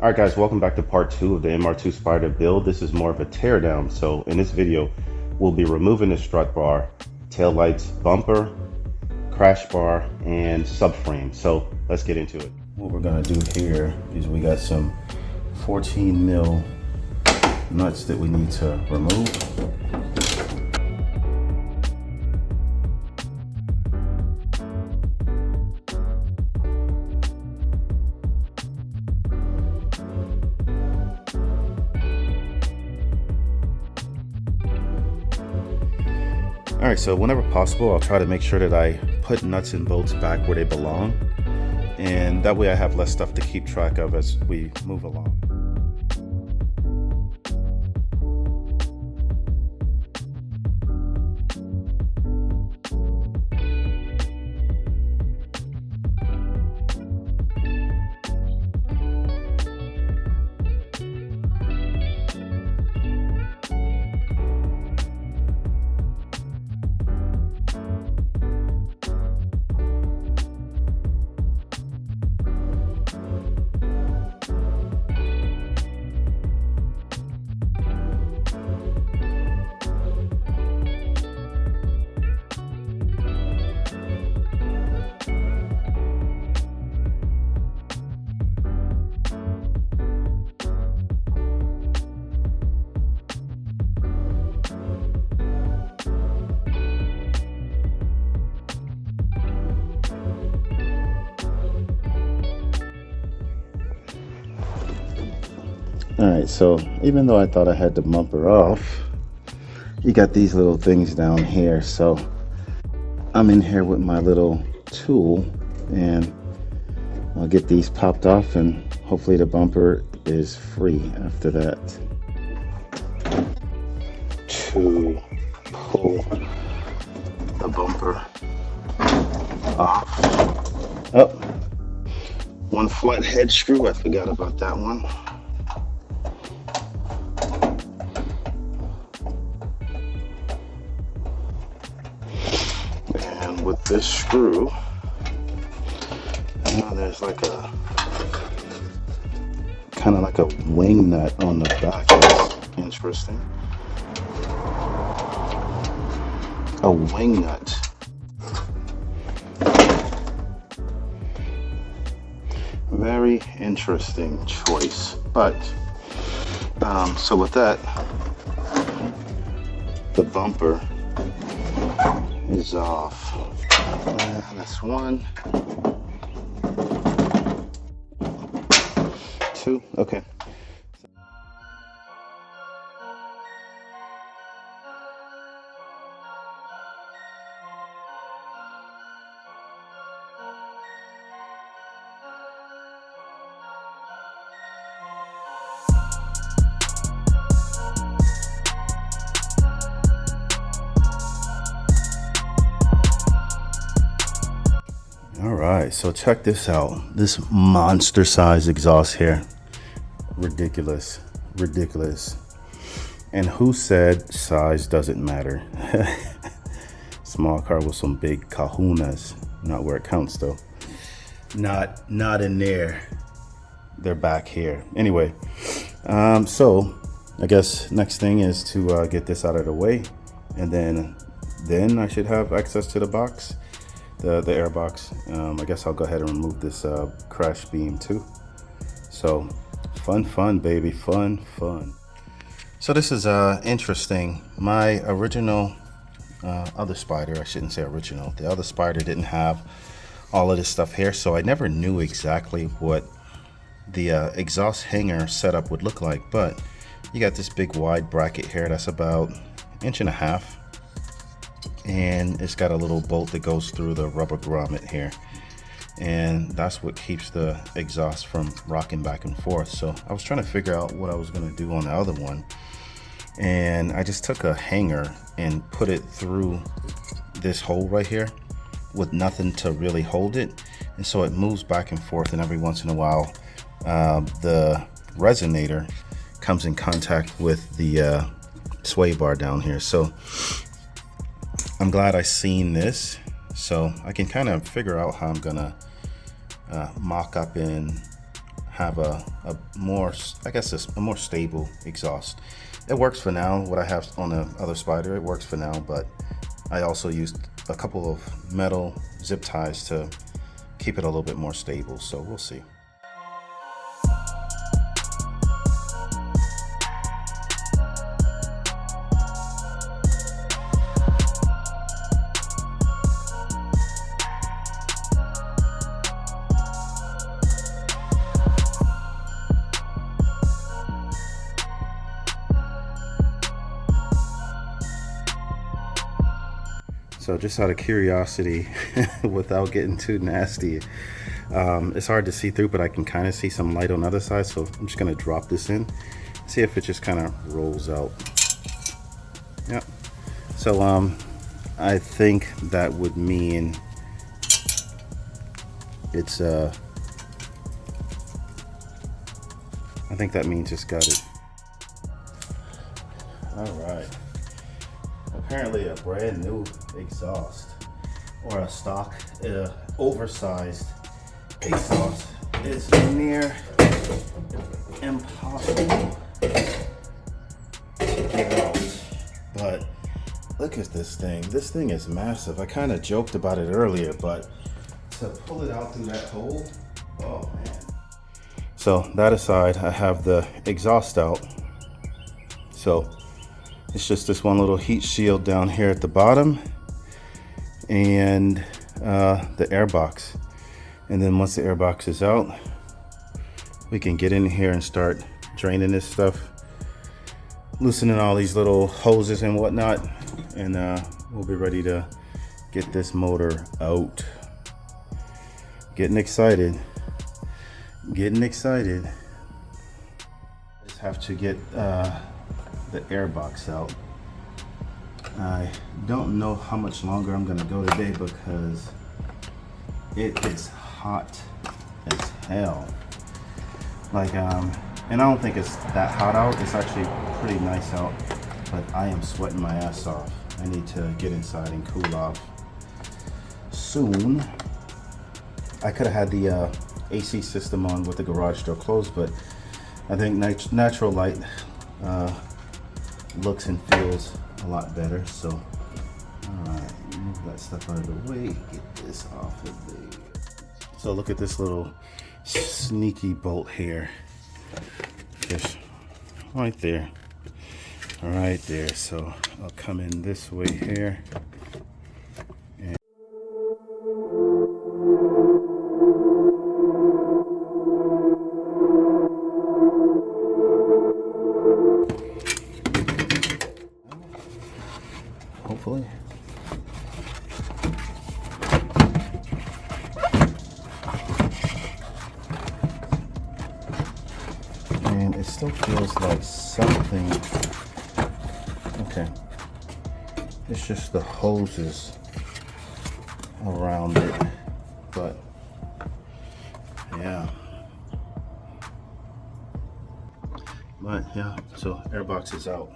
Alright guys, welcome back to part 2 of the MR2 Spyder build. This is more of a teardown. So in this video, we'll be removing the strut bar, tail lights, bumper, crash bar, and subframe. So let's get into it. What we're gonna do here is we got some 14 mil nuts that we need to remove. Alright, so whenever possible, I'll try to make sure that I put nuts and bolts back where they belong, and that way I have less stuff to keep track of as we move along. Alright, so even though I thought I had the bumper off, you got these little things down here. So I'm in here with my little tool and I'll get these popped off, and hopefully the bumper is free after that. To pull the bumper off. Oh, one flat head screw, I forgot about that one. With this screw, there's like a kind of like a wing nut on the back. That's interesting. A wing nut. Very interesting choice. But so with that, the bumper is off. That's one, two, okay. Alright, so check this out. This monster size exhaust here. Ridiculous. Ridiculous. And who said size doesn't matter? Small car with some big kahunas. Not where it counts though. Not in there. They're back here. Anyway, so I guess next thing is to get this out of the way, and then I should have access to the box. The air box. I guess I'll go ahead and remove this crash beam too. So fun baby, fun. So this is interesting. My original other Spyder, I shouldn't say original, the other Spyder didn't have all of this stuff here, so I never knew exactly what the exhaust hanger setup would look like. But you got this big wide bracket here that's about 1.5 inches, and it's got a little bolt that goes through the rubber grommet here, and that's what keeps the exhaust from rocking back and forth. So I was trying to figure out what I was going to do on the other one, and I just took a hanger and put it through this hole right here with nothing to really hold it, and so it moves back and forth, and every once in a while the resonator comes in contact with the sway bar down here. So I'm glad I seen this, so I can kind of figure out how I'm gonna mock up and have a more, I guess, a more stable exhaust. It works for now. What I have on the other Spyder, it works for now, but I also used a couple of metal zip ties to keep it a little bit more stable, so we'll see. So just out of curiosity, without getting too nasty, it's hard to see through, but I can kind of see some light on the other side. So I'm just gonna drop this in, see if it just kind of rolls out. Yep. So I think that would mean it's I think that means it's got it. All right. Apparently a brand new exhaust, or a stock oversized exhaust, is near impossible to get out. But look at this thing. This thing is massive. I kind of joked about it earlier, but to pull it out through that hole, oh man. So that aside, I have the exhaust out. So it's just this one little heat shield down here at the bottom, and the air box. And then once the air box is out, we can get in here and start draining this stuff, loosening all these little hoses and whatnot, and we'll be ready to get this motor out. Getting excited. Getting excited. Just have to get the air box out. I don't know how much longer I'm gonna go today because it is hot as hell. Like and I don't think it's that hot out. It's actually pretty nice out, but I am sweating my ass off. I need to get inside and cool off soon. I could have had the AC system on with the garage door closed, but I think natural light looks and feels a lot better. So alright, move that stuff out of the way, get this off of there. So look at this little sneaky bolt here, just right there, right there. So I'll come in this way here, and hopefully. And it still feels like something. Okay. It's just the hoses around it. But yeah. But yeah, so airbox is out.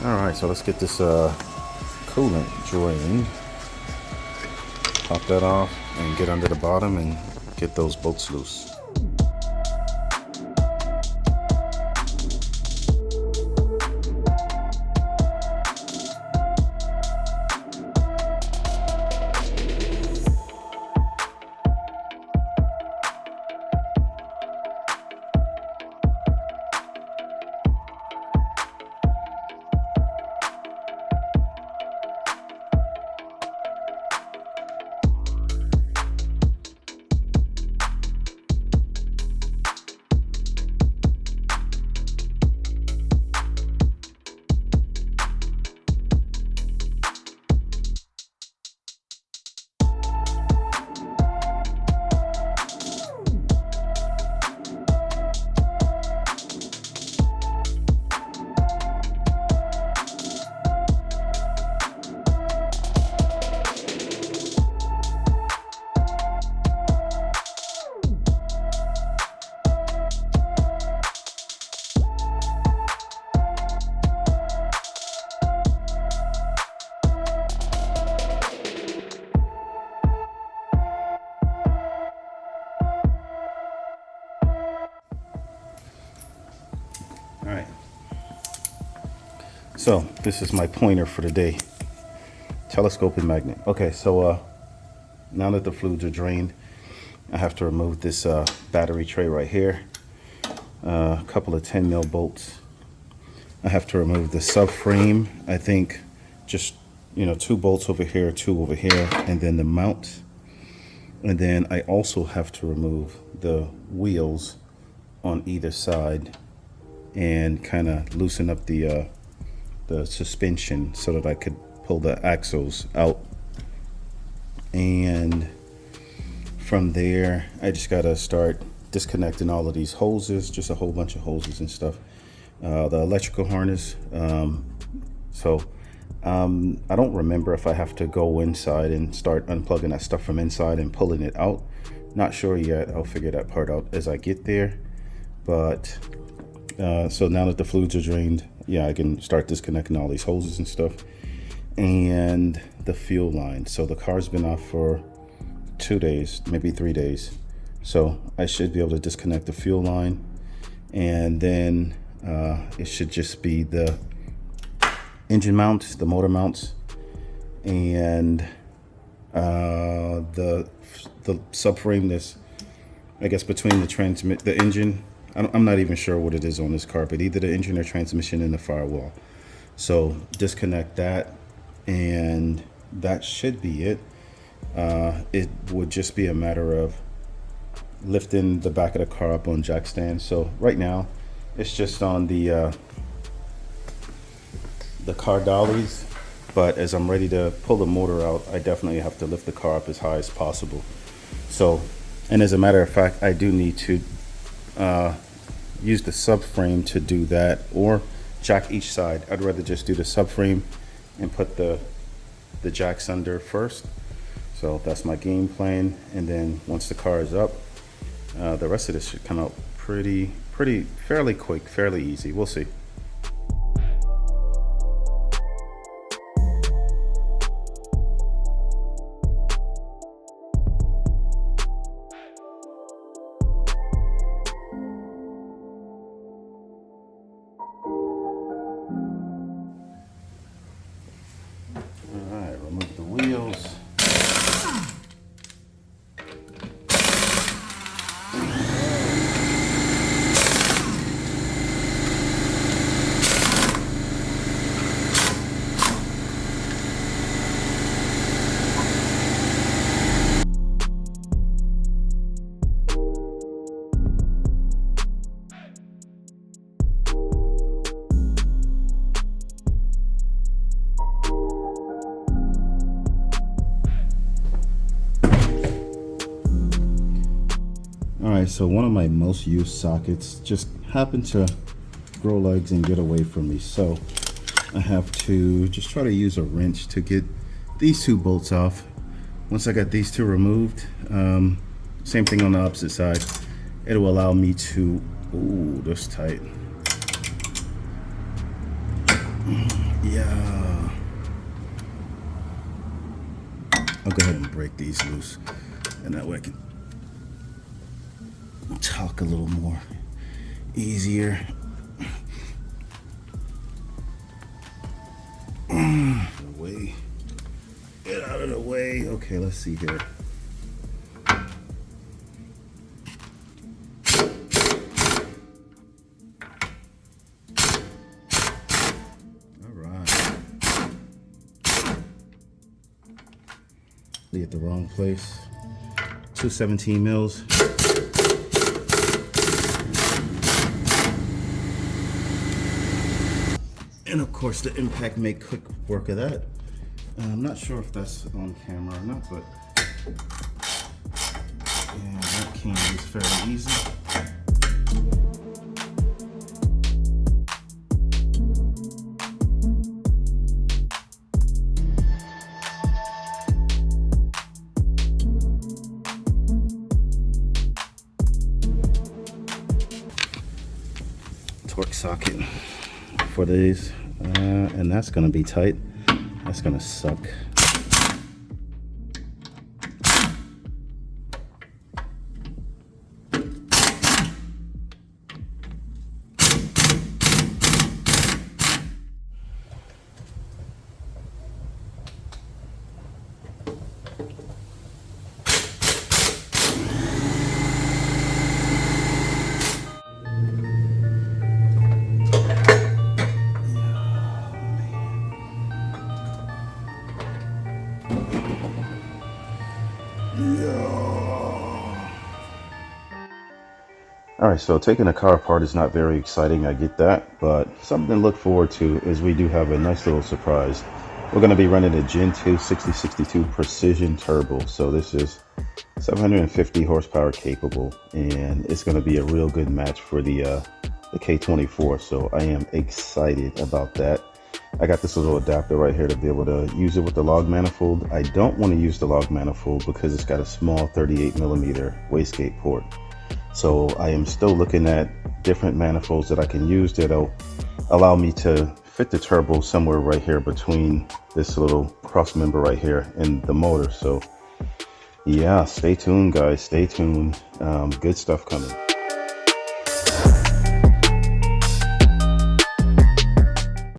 All right, so let's get this coolant drained. Pop that off and get under the bottom and get those bolts loose. All right. So this is my pointer for the day. Telescoping magnet. Okay, so now that the fluids are drained, I have to remove this battery tray right here. A couple of 10 mil bolts. I have to remove the subframe. I think just, 2 bolts over here, 2 over here, and then the mount. And then I also have to remove the wheels on either side and kind of loosen up the suspension so that I could pull the axles out. And from there, I just gotta start disconnecting all of these hoses, just a whole bunch of hoses and stuff. The electrical harness. I don't remember if I have to go inside and start unplugging that stuff from inside and pulling it out. Not sure yet. I'll figure that part out as I get there. But so now that the fluids are drained, yeah, I can start disconnecting all these hoses and stuff. And the fuel line. So the car's been off for 2 days, maybe 3 days. So I should be able to disconnect the fuel line, and then it should just be the engine mounts, the motor mounts, and the subframe that's, I guess, between the engine. I'm not even sure what it is on this car, but either the engine or transmission and the firewall. So disconnect that, and that should be it. It would just be a matter of lifting the back of the car up on jack stands. So right now it's just on the car dollies, but as I'm ready to pull the motor out, I definitely have to lift the car up as high as possible. So, and as a matter of fact, I do need to use the subframe to do that, or jack each side. I'd rather just do the subframe and put the jacks under first. So that's my game plan. And then once the car is up, the rest of this should come out fairly quick, fairly easy. We'll see. All right, remove the wheels. Alright, so one of my most used sockets just happened to grow legs and get away from me. So I have to just try to use a wrench to get these 2 bolts off. Once I got these 2 removed, same thing on the opposite side. It'll allow me to, ooh, that's tight. Yeah. I'll go ahead and break these loose, and that way I can talk a little more easier. Get out of the way. Okay, let's see here. All right. Be at the wrong place. 217 mils. And of course the impact made quick work of that. I'm not sure if that's on camera or not, but yeah, that came is fairly easy. Torque socket for these, and that's gonna be tight. That's gonna suck. All right, so taking a car apart is not very exciting, I get that, but something to look forward to is we do have a nice little surprise. We're going to be running a Gen 2 6062 Precision Turbo, so this is 750 horsepower capable, and it's going to be a real good match for the K24, so I am excited about that. I got this little adapter right here to be able to use it with the log manifold. I don't want to use the log manifold because it's got a small 38mm wastegate port. So I am still looking at different manifolds that I can use that'll allow me to fit the turbo somewhere right here between this little cross member right here and the motor. So yeah, stay tuned guys, stay tuned. Good stuff coming.